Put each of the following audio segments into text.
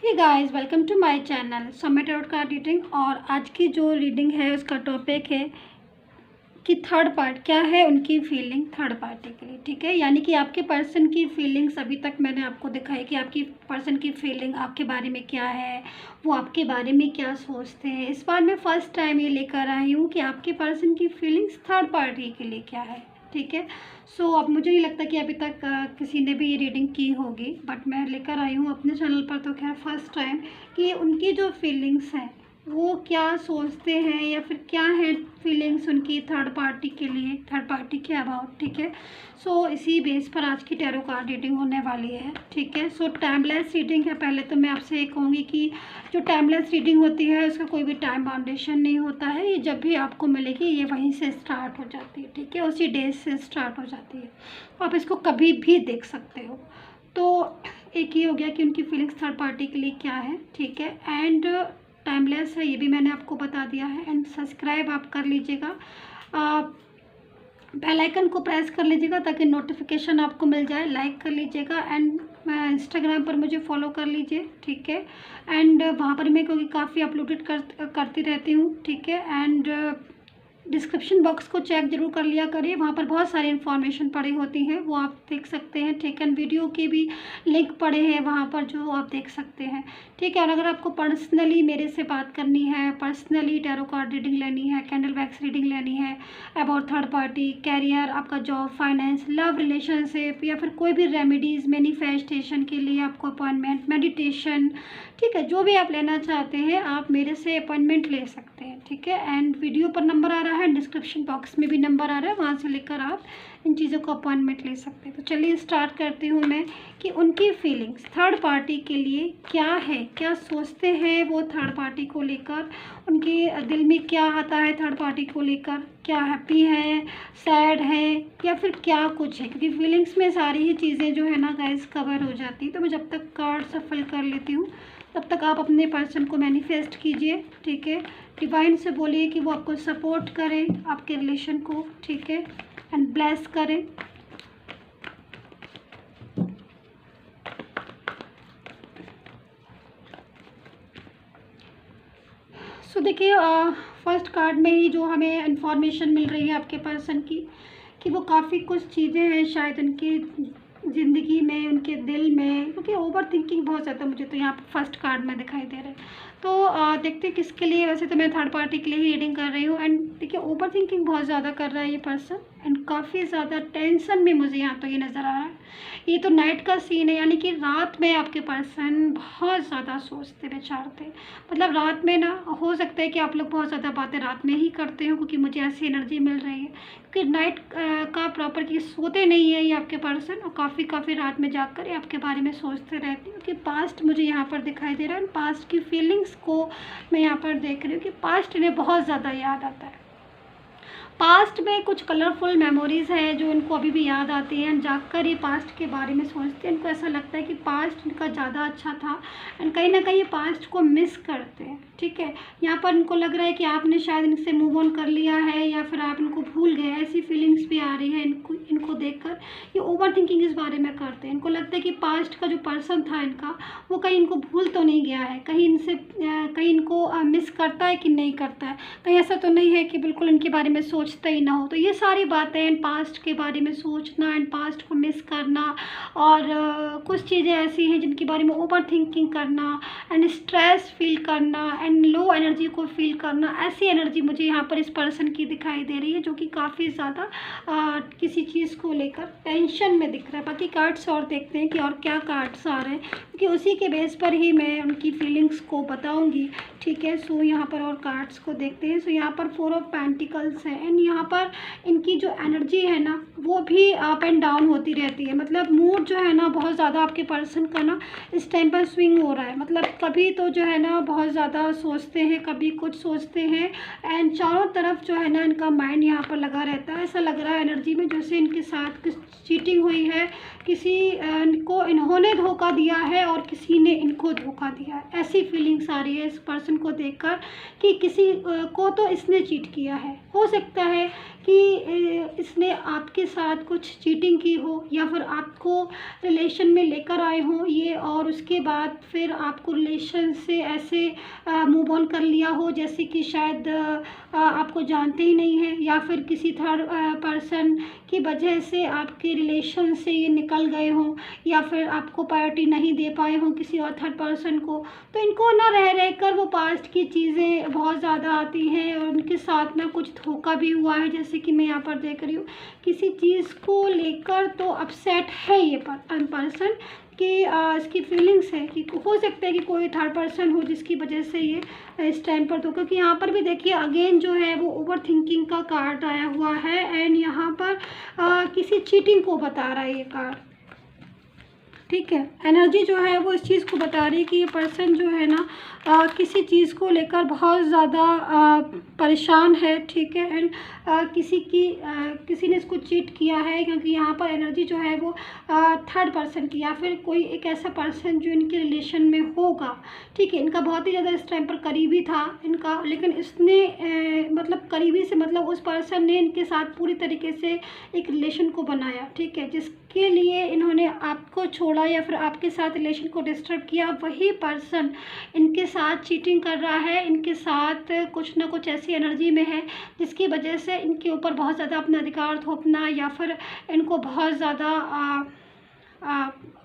Hey guys, welcome to my channel Samay tarot card reading. और आज की जो रीडिंग है उसका टॉपिक है कि थर्ड पार्ट क्या है उनकी फीलिंग थर्ड पार्टी के लिए। ठीक है, यानी कि आपके पर्सन की फीलिंग्स अभी तक मैंने आपको दिखाई कि आपकी पर्सन की फीलिंग आपके बारे में क्या है, वो आपके बारे में क्या सोचते हैं। इस बार मैं फर्स्ट टाइम ये लेकर आई हूँ कि आपके पर्सन की फीलिंग्स थर्ड पार्टी के लिए क्या है। ठीक है, सो अब मुझे नहीं लगता कि अभी तक किसी ने भी ये रीडिंग की होगी, बट मैं लेकर आई हूँ अपने चैनल पर तो खैर फर्स्ट टाइम कि उनकी जो फीलिंग्स हैं वो क्या सोचते हैं या फिर क्या है फीलिंग्स उनकी थर्ड पार्टी के लिए, थर्ड पार्टी के अबाउट। ठीक है, सो इसी बेस पर आज की टैरो कार्ड रीडिंग होने वाली है। ठीक है, सो टाइमलेस रीडिंग है। पहले तो मैं आपसे ये कहूँगी कि जो टाइमलेस रीडिंग होती है उसका कोई भी टाइम बाउंडेशन नहीं होता है। ये जब भी आपको मिलेगी ये वहीं से स्टार्ट हो जाती है। ठीक है, उसी डेज से स्टार्ट हो जाती है, आप इसको कभी भी देख सकते हो। तो एक ही हो गया कि उनकी फीलिंग्स थर्ड पार्टी के लिए क्या है। ठीक है, एंड टाइमलेस है, ये भी मैंने आपको बता दिया है। एंड सब्सक्राइब आप कर लीजिएगा, बेल आइकन को प्रेस कर लीजिएगा ताकि नोटिफिकेशन आपको मिल जाए। लाइक कर लीजिएगा एंड इंस्टाग्राम पर मुझे फॉलो कर लीजिए। ठीक है, एंड वहाँ पर मैं क्योंकि काफ़ी अपलोडेड करती रहती हूँ। ठीक है, एंड डिस्क्रिप्शन बॉक्स को चेक जरूर कर लिया करिए, वहाँ पर बहुत सारी इन्फॉर्मेशन पड़ी होती है, वो आप देख सकते हैं। ठीक है, वीडियो के भी लिंक पड़े हैं वहाँ पर जो आप देख सकते हैं। ठीक है, और अगर आपको पर्सनली मेरे से बात करनी है, पर्सनली टैरो कार्ड रीडिंग लेनी है, कैंडल वैक्स रीडिंग लेनी है अबाउट थर्ड पार्टी, कैरियर, आपका जॉब, फाइनेंस, लव, रिलेशनशिप या फिर कोई भी रेमेडीज़, मैनिफेस्टेशन के लिए आपको अपॉइंटमेंट, मेडिटेशन, ठीक है, जो भी आप लेना चाहते हैं आप मेरे से अपॉइंटमेंट ले सकते हैं। ठीक है, एंड वीडियो पर नंबर आ रहा है, डिस्क्रिप्शन बॉक्स में भी नंबर आ रहा है, वहाँ से लेकर आप इन चीज़ों को अपॉइंटमेंट ले सकते हैं। तो चलिए स्टार्ट करती हूँ मैं कि उनकी फीलिंग्स थर्ड पार्टी के लिए क्या है, क्या सोचते हैं वो थर्ड पार्टी को लेकर, उनके दिल में क्या आता है थर्ड पार्टी को लेकर, क्या हैप्पी है, सैड है या फिर क्या कुछ है। क्योंकि फीलिंग्स में सारी ही चीज़ें जो है ना गाइस कवर हो जाती है। तो मैं जब तक कार्ड सफल कर लेती हूँ तब तक आप अपने पर्सन को मैनिफेस्ट कीजिए। ठीक है, डिवाइन से बोलिए कि वो आपको सपोर्ट करें, आपके रिलेशन को। ठीक है, एंड ब्लेस करें। सो देखिए, फर्स्ट कार्ड में ही जो हमें इंफॉर्मेशन मिल रही है आपके पर्सन की कि वो काफ़ी कुछ चीज़ें हैं शायद उनकी ज़िंदगी में, उनके दिल में, क्योंकि ओवर थिंकिंग बहुत ज़्यादा मुझे तो यहाँ पर फर्स्ट कार्ड में दिखाई दे रहा है। तो देखते हैं किसके लिए। वैसे तो मैं थर्ड पार्टी के लिए ही रीडिंग कर रही हूँ। एंड देखिए ओवर थिंकिंग बहुत ज़्यादा कर रहा है ये पर्सन एंड काफ़ी ज़्यादा टेंशन में मुझे यहाँ तो ये नज़र आ रहा है। ये तो नाइट का सीन है, यानी कि रात में आपके पर्सन बहुत ज़्यादा सोचते विचारते, मतलब रात में ना हो सकता है कि आप लोग बहुत ज़्यादा बातें रात में ही करते हो, क्योंकि मुझे ऐसी एनर्जी मिल रही है। क्योंकि नाइट का प्रॉपर कि सोते नहीं है ये आपके पर्सन, और काफ़ी रात में जाकर ये आपके बारे में सोचते रहते हैं। क्योंकि पास्ट मुझे यहाँ पर दिखाई दे रहा है, पास्ट की फीलिंग्स को मैं यहाँ पर देख रही हूँ कि पास्ट इन्हें बहुत ज़्यादा याद आता है। पास्ट में कुछ कलरफुल मेमोरीज़ है जो इनको अभी भी याद आती हैं। जाकर ये पास्ट के बारे में सोचते हैं, इनको ऐसा लगता है कि पास्ट इनका ज़्यादा अच्छा था एंड कहीं ना कहीं ये पास्ट को मिस करते हैं। ठीक है, यहाँ पर इनको लग रहा है कि आपने शायद इनसे मूव ऑन कर लिया है या फिर आप इनको भूल गए, ऐसी फीलिंग्स भी आ रही है इनको देखकर। ये ओवर थिंकिंग इस बारे में करते हैं। इनको लगता है कि पास्ट का जो पर्सन था इनका वो कहीं इनको भूल तो नहीं गया है, कहीं इनसे कहीं इनको मिस करता है कि नहीं करता है, कहीं ऐसा तो नहीं है कि बिल्कुल इनके बारे में सोचता ही ना हो। तो ये सारी बातें एंड पास्ट के बारे में सोचना एंड पास्ट को मिस करना और कुछ चीज़ें ऐसी हैं जिनके बारे में ओवर थिंकिंग करना एंड स्ट्रेस फील करना एंड लो एनर्जी को फील करना, ऐसी एनर्जी मुझे यहाँ पर इस पर्सन की दिखाई दे रही है जो कि काफ़ी ज़्यादा किसी चीज़ को लेकर टेंशन में दिख रहा है। बाकी कार्ड्स और देखते हैं कि और क्या कार्ड्स आ रहे हैं, क्योंकि उसी के बेस पर ही मैं उनकी फीलिंग्स को बताऊंगी। ठीक है, सो यहाँ पर और कार्ड्स को देखते हैं। सो यहाँ पर 4 ऑफ पेंटिकल्स है एंड यहाँ पर इनकी जो एनर्जी है ना वो भी अप एंड डाउन होती रहती है। मतलब मूड जो है ना बहुत ज़्यादा आपके पर्सन का ना इस टाइम पर स्विंग हो रहा है। मतलब कभी तो जो है ना बहुत ज़्यादा सोचते हैं, कभी कुछ सोचते हैं एंड चारों तरफ जो है ना इनका माइंड यहाँ पर लगा रहता है। ऐसा लग रहा है एनर्जी में जैसे इनके साथ कुछ चीटिंग हुई है, किसी को इन्होंने धोखा दिया है और किसी ने इनको धोखा दिया है। ऐसी फीलिंग्स आ रही है इस पर्सन को देखकर कि किसी को तो इसने चीट किया है। हो सकता है कि इसने आपके साथ कुछ चीटिंग की हो या फिर आपको रिलेशन में लेकर आए हों ये, और उसके बाद फिर आपको रिलेशन से ऐसे मूव ऑन कर लिया हो जैसे कि शायद आपको जानते ही नहीं है, या फिर किसी थर्ड पर्सन की वजह से आपके रिलेशन से ये निकल गए हों, या फिर आपको प्रायोरिटी नहीं दे पाए हों किसी और थर्ड पर्सन को। तो इनको ना रह रह कर वो पास्ट की चीज़ें बहुत ज़्यादा आती हैं, और उनके साथ ना कुछ धोखा भी हुआ है, जैसे कि मैं यहाँ पर देख रही हूँ किसी चीज़ को लेकर तो अपसेट है ये पर्सन कि इसकी फीलिंग्स है कि हो सकता है कि कोई थर्ड पर्सन हो जिसकी वजह से ये इस टाइम पर, तो क्योंकि यहाँ पर भी देखिए अगेन जो है वो ओवर थिंकिंग का कार्ड आया हुआ है, एंड यहाँ पर किसी चीटिंग को बता रहा है ये कार्ड, ठीक है। एनर्जी जो है वो इस चीज़ को बता रही है कि ये पर्सन जो है ना किसी चीज़ को लेकर बहुत ज़्यादा परेशान है, ठीक है। एंड किसी ने इसको चीट किया है, क्योंकि यहाँ पर एनर्जी जो है वो थर्ड पर्सन की, या फिर कोई एक ऐसा पर्सन जो इनके रिलेशन में होगा, ठीक है। इनका बहुत ही ज़्यादा इस टाइम पर करीबी था इनका, लेकिन इसने मतलब करीबी से मतलब उस पर्सन ने इनके साथ पूरी तरीके से एक रिलेशन को बनाया, ठीक है, जिसके लिए इन्होंने आपको छोड़ा या फिर आपके साथ रिलेशन को डिस्टर्ब किया। वही पर्सन इनके साथ चीटिंग कर रहा है, इनके साथ कुछ ना कुछ ऐसी एनर्जी में है जिसकी वजह से इनके ऊपर बहुत ज़्यादा अपना अधिकार थोपना, या फिर इनको बहुत ज़्यादा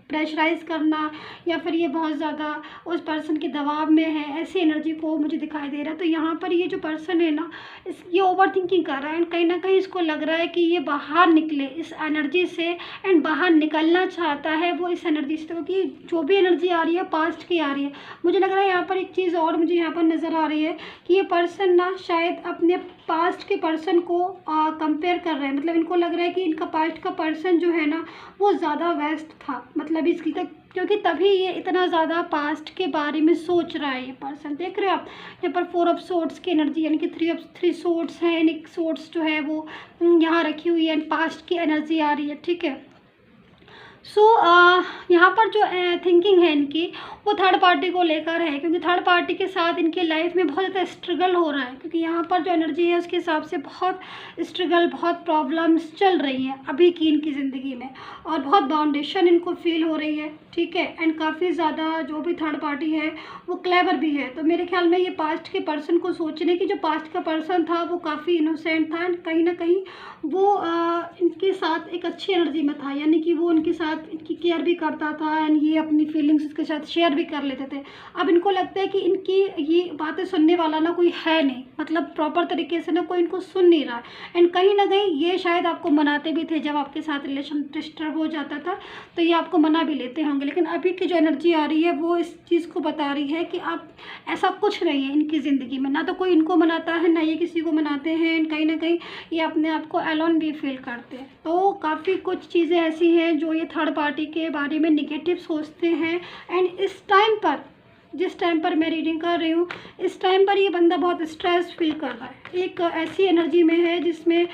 प्रेशराइज़ करना, या फिर ये बहुत ज़्यादा उस पर्सन के दबाव में है, ऐसी एनर्जी को मुझे दिखाई दे रहा है। तो यहाँ पर ये जो पर्सन है ना ये ओवर थिंकिंग कर रहा है, एंड कहीं ना कहीं इसको लग रहा है कि ये बाहर निकले इस एनर्जी से, एंड बाहर निकलना चाहता है वो इस एनर्जी से, क्योंकि जो भी एनर्जी आ रही है पास्ट की आ रही है। मुझे लग रहा है यहाँ पर एक चीज़ और मुझे यहाँ पर नज़र आ रही है कि ये पर्सन ना शायद अपने पास्ट के पर्सन को कंपेयर कर रहे हैं, मतलब इनको लग रहा है कि इनका पास्ट का पर्सन जो है ना वो ज़्यादा बेस्ट था, मतलब इसकी तक, क्योंकि तभी ये इतना ज़्यादा पास्ट के बारे में सोच रहा है ये पर्सन। देख रहे हो आप यहाँ पर 4 ऑफ सोर्ड्स की एनर्जी, यानी कि 3 सोर्ड्स हैं, एक सोर्ड्स जो है वो यहाँ रखी हुई है, पास्ट की एनर्जी आ रही है, ठीक है। सो यहाँ पर जो थिंकिंग है इनकी वो थर्ड पार्टी को लेकर है, क्योंकि थर्ड पार्टी के साथ इनके लाइफ में बहुत ज़्यादा स्ट्रगल हो रहा है, क्योंकि यहाँ पर जो एनर्जी है उसके हिसाब से बहुत स्ट्रगल, बहुत प्रॉब्लम्स चल रही हैं अभी की इनकी ज़िंदगी में, और बहुत बाउंडेशन इनको फील हो रही है, ठीक है। एंड काफ़ी ज़्यादा जो भी थर्ड पार्टी है वो क्लेवर भी है। तो मेरे ख्याल में ये पास्ट के पर्सन को सोचने की, जो पास्ट का पर्सन था वो काफ़ी इनोसेंट था, कहीं ना कहीं वो इनके साथ एक अच्छी एनर्जी में था, यानी कि वो उनके साथ इनकी केयर भी करता था, एंड ये अपनी फीलिंग्स उसके साथ शेयर भी कर लेते थे। अब इनको लगता है कि इनकी ये बातें सुनने वाला ना कोई है नहीं, मतलब प्रॉपर तरीके से ना कोई इनको सुन नहीं रहा है, एंड कहीं ना कहीं ये शायद आपको मनाते भी थे जब आपके साथ रिलेशन डिस्टर्ब हो जाता था, तो ये आपको मना भी लेते होंगे। लेकिन अभी की जो एनर्जी आ रही है वो इस चीज़ को बता रही है कि आप ऐसा कुछ नहीं है इनकी ज़िंदगी में, ना तो कोई इनको मनाता है ना ये किसी को मनाते हैं, एंड कहीं ना कहीं ये अपने आप को अलोन भी फील करते हैं। तो काफ़ी कुछ चीज़ें ऐसी हैं जो ये थर्ड पार्टी के बारे में निगेटिव सोचते हैं, एंड इस टाइम पर जिस टाइम पर मैं रीडिंग कर रही हूँ इस टाइम पर ये बंदा बहुत स्ट्रेस फील कर रहा है, एक ऐसी एनर्जी में है जिसमें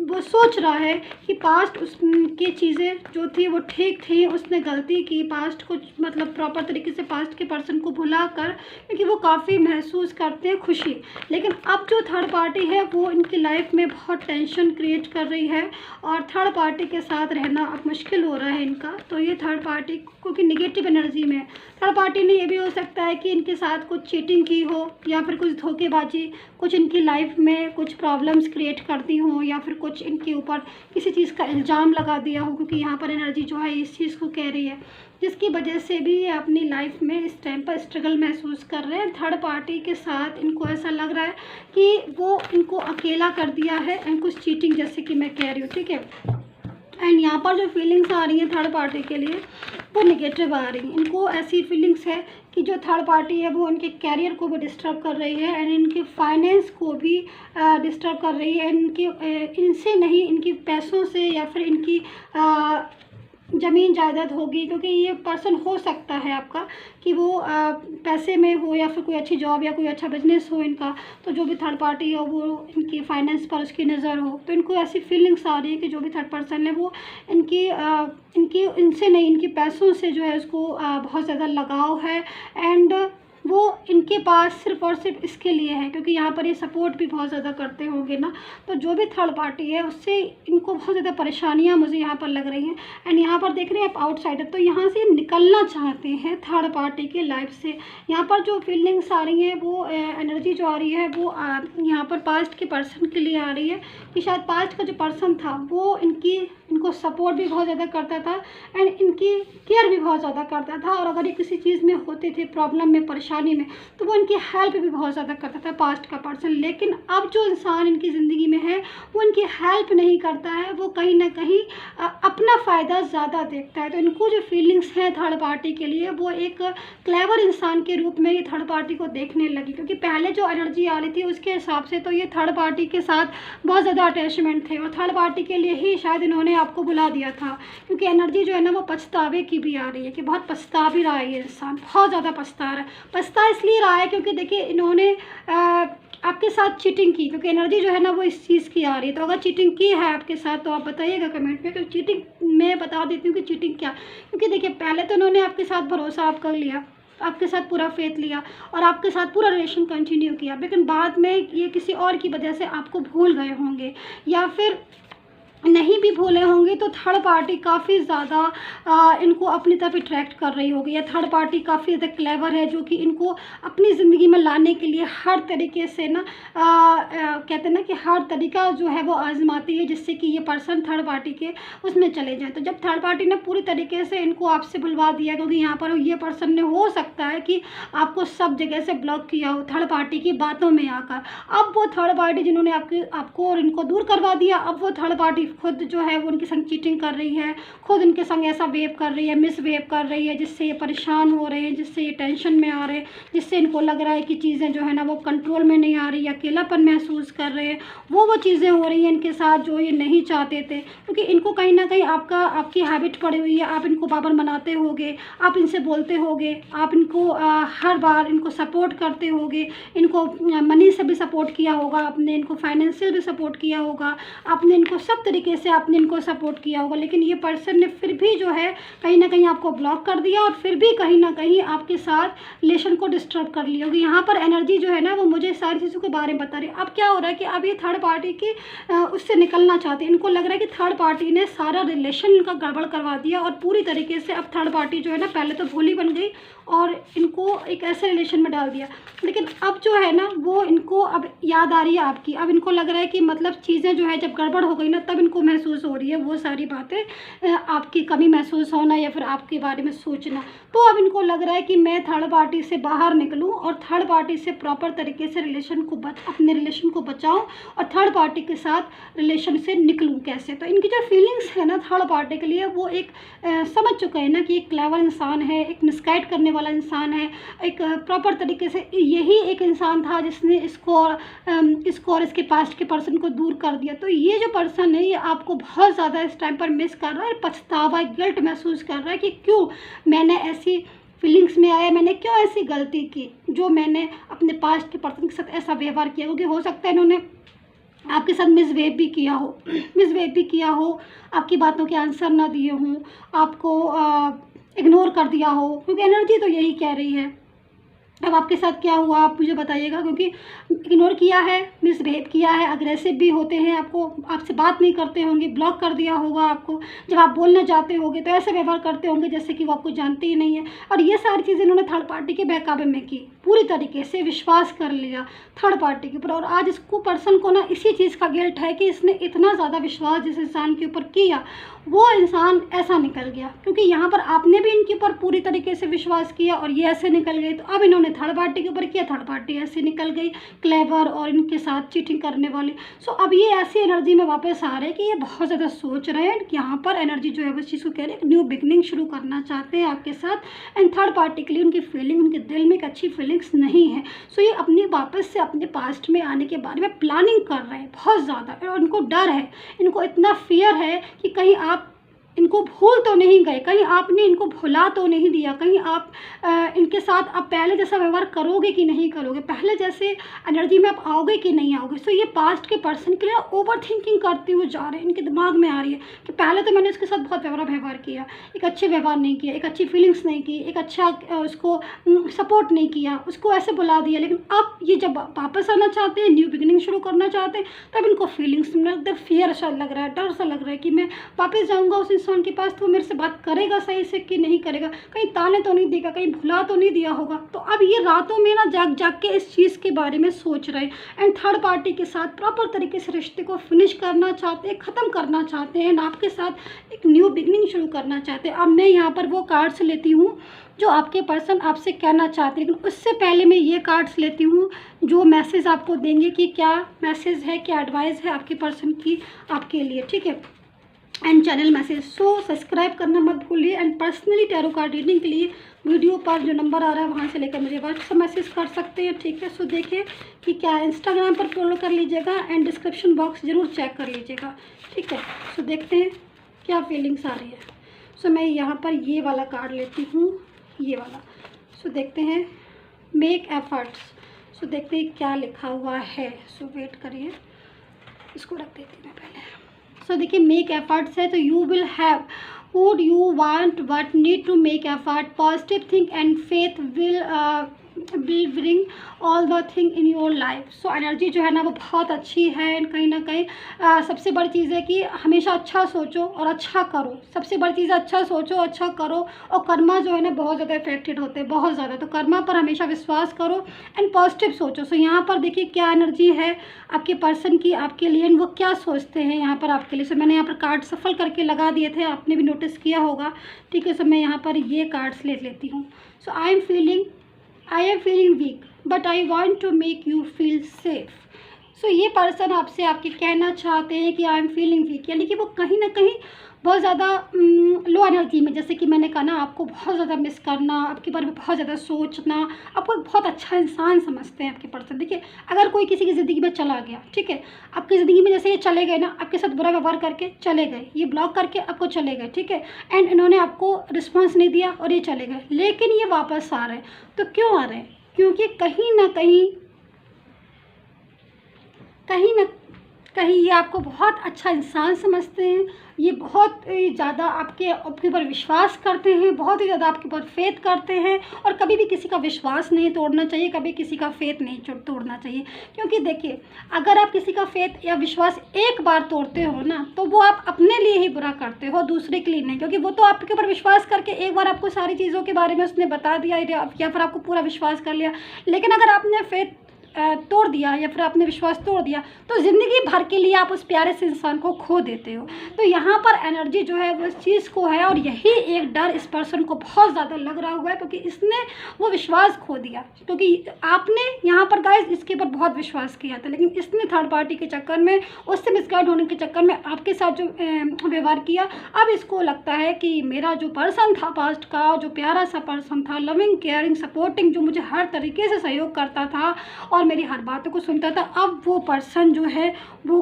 वो सोच रहा है कि पास्ट उसकी चीज़ें जो थी वो ठीक थी, उसने गलती की, पास्ट को मतलब प्रॉपर तरीके से पास्ट के पर्सन को भुला कर, क्योंकि वो काफ़ी महसूस करते हैं खुशी। लेकिन अब जो थर्ड पार्टी है वो इनकी लाइफ में बहुत टेंशन क्रिएट कर रही है, और थर्ड पार्टी के साथ रहना अब मुश्किल हो रहा है इनका। तो ये थर्ड पार्टी क्योंकि निगेटिव एनर्जी में है, थर्ड पार्टी ने ये भी हो सकता है कि इनके साथ कुछ चीटिंग की हो, या फिर कुछ धोखेबाजी, कुछ इनकी लाइफ में कुछ प्रॉब्लम्स क्रिएट करती हो, या फिर कुछ इनके ऊपर किसी चीज़ का इल्ज़ाम लगा दिया हो, क्योंकि यहाँ पर एनर्जी जो है इस चीज़ को कह रही है, जिसकी वजह से भी ये अपनी लाइफ में इस टाइम पर स्ट्रगल महसूस कर रहे हैं। थर्ड पार्टी के साथ इनको ऐसा लग रहा है कि वो इनको अकेला कर दिया है, एंड कुछ चीटिंग जैसे कि मैं कह रही हूँ, ठीक है। एंड यहाँ पर जो फीलिंग्स आ रही हैं थर्ड पार्टी के लिए वो निगेटिव आ रही हैं। इनको ऐसी फीलिंग्स है कि जो थर्ड पार्टी है वो इनके कैरियर को भी डिस्टर्ब कर रही है, एंड इनके फाइनेंस को भी डिस्टर्ब कर रही है, इनके इनसे नहीं, इनकी पैसों से, या फिर इनकी ज़मीन जायदाद होगी, क्योंकि ये पर्सन हो सकता है आपका कि वो पैसे में हो, या फिर कोई अच्छी जॉब या कोई अच्छा बिजनेस हो इनका, तो जो भी थर्ड पार्टी हो वो इनकी फाइनेंस पर उसकी नज़र हो। तो इनको ऐसी फीलिंग्स आ रही है कि जो भी थर्ड पर्सन है वो इनसे नहीं, इनकी पैसों से जो है उसको बहुत ज़्यादा लगाव है, एंड वो इनके पास सिर्फ और सिर्फ इसके लिए है क्योंकि यहाँ पर ये सपोर्ट भी बहुत ज़्यादा करते होंगे ना। तो जो भी थर्ड पार्टी है उससे इनको बहुत ज़्यादा परेशानियाँ मुझे यहाँ पर लग रही हैं। एंड यहाँ पर देख रहे हैं आप आउटसाइडर, तो यहाँ से निकलना चाहते हैं थर्ड पार्टी के लाइफ से। यहाँ पर जो फीलिंग्स आ रही हैं वो एनर्जी जो आ रही है वो यहाँ पर पास्ट के पर्सन के लिए आ रही है कि शायद पास्ट का जो पर्सन था वो इनको सपोर्ट भी बहुत ज़्यादा करता था एंड इनकी केयर भी बहुत ज़्यादा करता था। और अगर ये किसी चीज़ में होते थे, प्रॉब्लम में, परेशानी में, तो वो इनकी हेल्प भी बहुत ज़्यादा करता था पास्ट का पर्सन। लेकिन अब जो इंसान इनकी ज़िंदगी में है वो इनकी हेल्प नहीं करता है, वो कहीं ना कहीं अपना फ़ायदा ज़्यादा देखता है। तो इनको जो फीलिंग्स है थर्ड पार्टी के लिए वो एक क्लेवर इंसान के रूप में ये थर्ड पार्टी को देखने लगी, क्योंकि पहले जो एनर्जी आ रही थी उसके हिसाब से तो ये थर्ड पार्टी के साथ बहुत ज़्यादा अटैचमेंट थे और थर्ड पार्टी के लिए ही शायद इन्होंने आपको बुला दिया था। क्योंकि एनर्जी जो है ना वो पछतावे की भी आ रही है कि बहुत पछता भी रहा है ये इंसान, बहुत ज़्यादा पछता रहा है। पछता इसलिए रहा है क्योंकि देखिए इन्होंने आपके साथ चीटिंग की, क्योंकि एनर्जी जो है ना वो इस चीज़ की आ रही है। तो अगर चीटिंग की है आपके साथ तो आप बताइएगा कमेंट में कि चीटिंग, मैं बता देती हूँ कि चीटिंग क्या। क्योंकि देखिए पहले तो इन्होंने आपके साथ भरोसा आप कर लिया, आपके साथ पूरा फेथ लिया और आपके साथ पूरा रिलेशन कंटिन्यू किया, लेकिन बाद में ये किसी और की वजह से आपको भूल गए होंगे या फिर नहीं भी भूले होंगे। तो थर्ड पार्टी काफ़ी ज़्यादा इनको अपनी तरफ अट्रैक्ट कर रही होगी या थर्ड पार्टी काफ़ी ज़्यादा क्लेवर है जो कि इनको अपनी ज़िंदगी में लाने के लिए हर तरीके से ना कहते हैं ना कि हर तरीका जो है वो आजमाती है जिससे कि ये पर्सन थर्ड पार्टी के उसमें चले जाए। तो जब थर्ड पार्टी ने पूरी तरीके से इनको आपसे बुलवा दिया, क्योंकि यहाँ पर ये पर्सन ने हो सकता है कि आपको सब जगह से ब्लॉक किया हो थर्ड पार्टी की बातों में आकर। अब वो थर्ड पार्टी जिन्होंने आपको और इनको दूर करवा दिया, अब वो थर्ड पार्टी खुद जो है वो उनके संग चीटिंग कर रही है, खुद उनके संग ऐसा वेव कर रही है, मिस वेव कर रही है, जिससे ये परेशान हो रहे हैं, जिससे ये टेंशन में आ रहे हैं, जिससे इनको लग रहा है कि चीज़ें जो है ना वो कंट्रोल में नहीं आ रही, अकेलापन महसूस कर रहे हैं। वो चीज़ें हो रही हैं इनके साथ जो ये नहीं चाहते थे, क्योंकि इनको कहीं ना कहीं आपकी हैबिट पड़ी हुई है। आप इनको बार मनाते होगे, आप इनसे बोलते होगे, आप इनको हर बार इनको सपोर्ट करते होगे, इनको मनी से भी सपोर्ट किया होगा, आपने इनको फाइनेंशियल भी सपोर्ट किया होगा, आपने इनको सब तरीके से आपने इनको सपोर्ट किया होगा। लेकिन ये पर्सन ने फिर भी जो है कहीं ना कहीं आपको ब्लॉक कर दिया और फिर भी कहीं ना कहीं आपके साथ रिलेशन को डिस्टर्ब कर लिया होगी। यहाँ पर एनर्जी जो है ना वो मुझे सारी चीज़ों के बारे में बता रही है। अब क्या हो रहा है कि अब ये थर्ड पार्टी की उससे निकलना चाहते हैं। इनको लग रहा है कि थर्ड पार्टी ने सारा रिलेशन इनका गड़बड़ करवा दिया और पूरी तरीके से अब थर्ड पार्टी जो है ना पहले तो भोली बन गई और इनको एक ऐसे रिलेशन में डाल दिया। लेकिन अब जो है ना वो इनको अब याद आ रही है आपकी। अब इनको लग रहा है कि मतलब चीज़ें जो है जब गड़बड़ हो गई ना तब इनको महसूस हो रही है वो सारी बातें, आपकी कमी महसूस होना या फिर आपके बारे में सोचना। तो अब इनको लग रहा है कि मैं थर्ड पार्टी से बाहर निकलूं और थर्ड पार्टी से प्रॉपर तरीके से अपने रिलेशन को बचाऊं और थर्ड पार्टी के साथ रिलेशन से निकलूं कैसे। तो इनकी जो फीलिंग्स है ना थर्ड पार्टी के लिए वो एक समझ चुके हैं ना कि एक क्लेवर इंसान है, एक मिसगाइड करने वाला इंसान है, एक प्रॉपर तरीके से यही एक इंसान था जिसने इसको और इसके पास्ट के पर्सन को दूर कर दिया। तो ये जो पर्सन है ये आपको बहुत ज़्यादा इस टाइम पर मिस कर रहा है, पछतावा, गिल्ट महसूस कर रहा है कि क्यों मैंने ऐसी फीलिंग्स में आया, मैंने क्यों ऐसी गलती की जो मैंने अपने पास्ट के पर्सन के साथ ऐसा व्यवहार किया। क्योंकि हो सकता है इन्होंने आपके साथ मिसबिहेव भी किया हो, आपकी बातों के आंसर ना दिए हों, आपको इग्नोर कर दिया हो, क्योंकि एनर्जी तो यही कह रही है। अब आपके साथ क्या हुआ आप मुझे बताइएगा, क्योंकि इग्नोर किया है, मिसबिहेव किया है, अग्रेसिव भी होते हैं, आपसे बात नहीं करते होंगे, ब्लॉक कर दिया होगा आपको। जब आप बोलने जाते होंगे तो ऐसे व्यवहार करते होंगे जैसे कि वो आपको जानते ही नहीं है। और ये सारी चीज़ें इन्होंने थर्ड पार्टी के बहकावे में की, पूरी तरीके से विश्वास कर लिया थर्ड पार्टी के ऊपर। और आज इसको पर्सन को ना इसी चीज़ का गिल्ट है कि इसने इतना ज़्यादा विश्वास जिस इंसान के ऊपर किया वो इंसान ऐसा निकल गया। क्योंकि यहाँ पर आपने भी इनके ऊपर पूरी तरीके से विश्वास किया और ये ऐसे निकल गए। तो अब इन्होंने थर्ड पार्टी के ऊपर किया, थर्ड पार्टी ऐसे निकल गई, क्लेवर और इनके साथ चीटिंग करने वाली। सो अब ये ऐसी एनर्जी में वापस आ रहे हैं कि ये बहुत ज़्यादा सोच रहे हैं कि यहाँ पर एनर्जी जो है उस चीज़ को कह रहे हैं न्यू बिगनिंग शुरू करना चाहते हैं आपके साथ। एंड थर्ड पार्टी के लिए उनकी फीलिंग, उनके दिल में एक अच्छी फीलिंग्स नहीं है। सो ये अपनी वापस से अपने पास्ट में आने के बारे में प्लानिंग कर रहे हैं बहुत ज़्यादा। और उनको डर है, इनको इतना फियर है कि कहीं आप इनको भूल तो नहीं गए, कहीं आपने इनको भुला तो नहीं दिया, कहीं आप इनके साथ आप पहले जैसा व्यवहार करोगे कि नहीं करोगे, पहले जैसे एनर्जी में आप आओगे कि नहीं आओगे। सो ये पास्ट के पर्सन के लिए ओवर थिंकिंग करते हुए जा रहे हैं, इनके दिमाग में आ रही है कि पहले तो मैंने उसके साथ बहुत व्यवहार किया, एक अच्छे व्यवहार नहीं किया, एक अच्छी फीलिंग्स नहीं की, एक अच्छा उसको सपोर्ट नहीं किया, उसको ऐसे बुला दिया। लेकिन अब ये जब वापस आना चाहते हैं, न्यू बिगिनिंग शुरू करना चाहते हैं, तब इनको फीलिंग्स में एकदम फियर सा लग रहा है, डर सा लग रहा है कि मैं वापस जाऊँगा उस इंसान के पास तो मेरे से बात करेगा सही से कि नहीं करेगा, कहीं ताने तो नहीं देगा, कहीं भुला तो नहीं दिया होगा। तो अब ये रातों में ना जाग जाग के इस चीज़ के बारे में सोच रहे हैं एंड थर्ड पार्टी के साथ प्रॉपर तरीके से रिश्ते को फिनिश करना चाहते हैं, ख़त्म करना चाहते हैं एंड आपके साथ एक न्यू बिगनिंग शुरू करना चाहते हैं। अब मैं यहाँ पर वो कार्ड्स लेती हूँ जो आपके पर्सन आपसे कहना चाहते हैं, लेकिन उससे पहले मैं ये कार्ड्स लेती हूँ जो मैसेज आपको देंगे कि क्या मैसेज है, क्या एडवाइस है आपके पर्सन की आपके लिए, ठीक है। And channel message so subscribe करना मत भूलिए and personally tarot card reading के लिए वीडियो पर जो नंबर आ रहा है वहाँ से लेकर मुझे व्हाट्सएप मैसेज कर सकते हैं, ठीक है। सो देखें कि क्या इंस्टाग्राम पर फॉलो कर लीजिएगा एंड डिस्क्रिप्शन बॉक्स ज़रूर चेक कर लीजिएगा, ठीक है। सो देखते हैं क्या फीलिंग्स आ रही है। सो मैं यहाँ पर ये वाला कार्ड लेती हूँ, ये वाला। सो देखते हैं मेक एफर्ट्स। सो देखते हैं क्या लिखा हुआ है। सो वेट करिए, इसको रख देती हूँ मैं पहले। सो देखिए मेक एफर्ट्स है तो you will have would you want but need to make effort, positive think and faith will bring all the thing in your life. So energy जो है ना वो बहुत अच्छी है एंड कहीं ना कहीं सबसे बड़ी चीज़ है कि हमेशा अच्छा सोचो और अच्छा करो। सबसे बड़ी चीज़ है अच्छा सोचो, अच्छा करो। और कर्मा जो है ना बहुत ज़्यादा इफेक्टेड होते हैं, बहुत ज़्यादा। तो कर्मा पर हमेशा विश्वास करो एंड पॉजिटिव सोचो। सो यहाँ पर देखिए क्या एनर्जी है आपके पर्सन की आपके लिए एंड वो क्या सोचते हैं यहाँ पर आपके लिए। सो मैंने यहाँ पर कार्ड सफल करके लगा दिए थे, आपने भी नोटिस किया होगा, ठीक है। सो मैं यहाँ पर ये कार्ड्स ले लेती हूँ। So I am feeling weak but I want to make you feel safe. So ये पर्सन आपसे आपके कहना चाहते हैं कि आई एम फीलिंग वीक, यानी कि वो कहीं ना कहीं बहुत ज़्यादा लो एनर्जी में, जैसे कि मैंने कहा ना, आपको बहुत ज़्यादा मिस करना, आपके बारे में बहुत ज़्यादा सोचना, आपको एक बहुत अच्छा इंसान समझते हैं आपके पर्सन। देखिए अगर कोई किसी की ज़िंदगी में चला गया, ठीक है, आपकी ज़िंदगी में जैसे ये चले गए ना, आपके साथ बुरा व्यवहार करके चले गए, ये ब्लॉक करके आपको चले गए, ठीक है, एंड इन्होंने आपको रिस्पॉन्स नहीं दिया और ये चले गए, लेकिन ये वापस आ रहे हैं। तो क्यों आ रहे हैं? क्योंकि कहीं ना कहीं ये आपको बहुत अच्छा इंसान समझते हैं, ये बहुत ज़्यादा आपके ऊपर विश्वास करते हैं, बहुत ही ज़्यादा आपके ऊपर फेथ करते हैं। और कभी भी किसी का विश्वास नहीं तोड़ना चाहिए, कभी किसी का फेथ नहीं तोड़ना चाहिए। क्योंकि देखिए अगर आप किसी का फेथ या विश्वास एक बार तोड़ते हो ना, तो वो आप अपने लिए ही बुरा करते हो, दूसरे के लिए नहीं। क्योंकि वो तो आपके ऊपर विश्वास करके एक बार आपको सारी चीज़ों के बारे में उसने बता दिया या फिर आपको पूरा विश्वास कर लिया, लेकिन अगर आपने फेथ तोड़ दिया या फिर आपने विश्वास तोड़ दिया तो ज़िंदगी भर के लिए आप उस प्यारे से इंसान को खो देते हो। तो यहाँ पर एनर्जी जो है वो इस चीज़ को है और यही एक डर इस पर्सन को बहुत ज़्यादा लग रहा हुआ है, क्योंकि इसने वो विश्वास खो दिया। क्योंकि आपने यहाँ पर गाइस इसके ऊपर बहुत विश्वास किया था, लेकिन इसने थर्ड पार्टी के चक्कर में, उससे मिसगाइड होने के चक्कर में आपके साथ जो व्यवहार किया, अब इसको लगता है कि मेरा जो पर्सन था पास्ट का, जो प्यारा सा पर्सन था, लविंग केयरिंग सपोर्टिंग, जो मुझे हर तरीके से सहयोग करता था और मेरी हर बातों को सुनता था, अब वो पर्सन जो है वो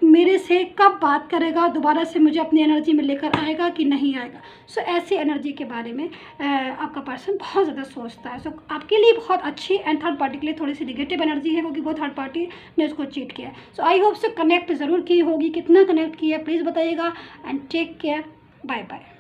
मेरे से कब बात करेगा, दोबारा से मुझे अपनी एनर्जी में लेकर आएगा कि नहीं आएगा। सो ऐसी एनर्जी के बारे में आपका पर्सन बहुत ज़्यादा सोचता है। सो आपके लिए बहुत अच्छी एंड थर्ड पार्टी के लिए थोड़ी सी निगेटिव एनर्जी है, क्योंकि वो थर्ड पार्टी ने उसको चीट किया है। सो आई होप से कनेक्ट ज़रूर की होगी, कितना कनेक्ट किया प्लीज़ बताइएगा and take care, bye bye.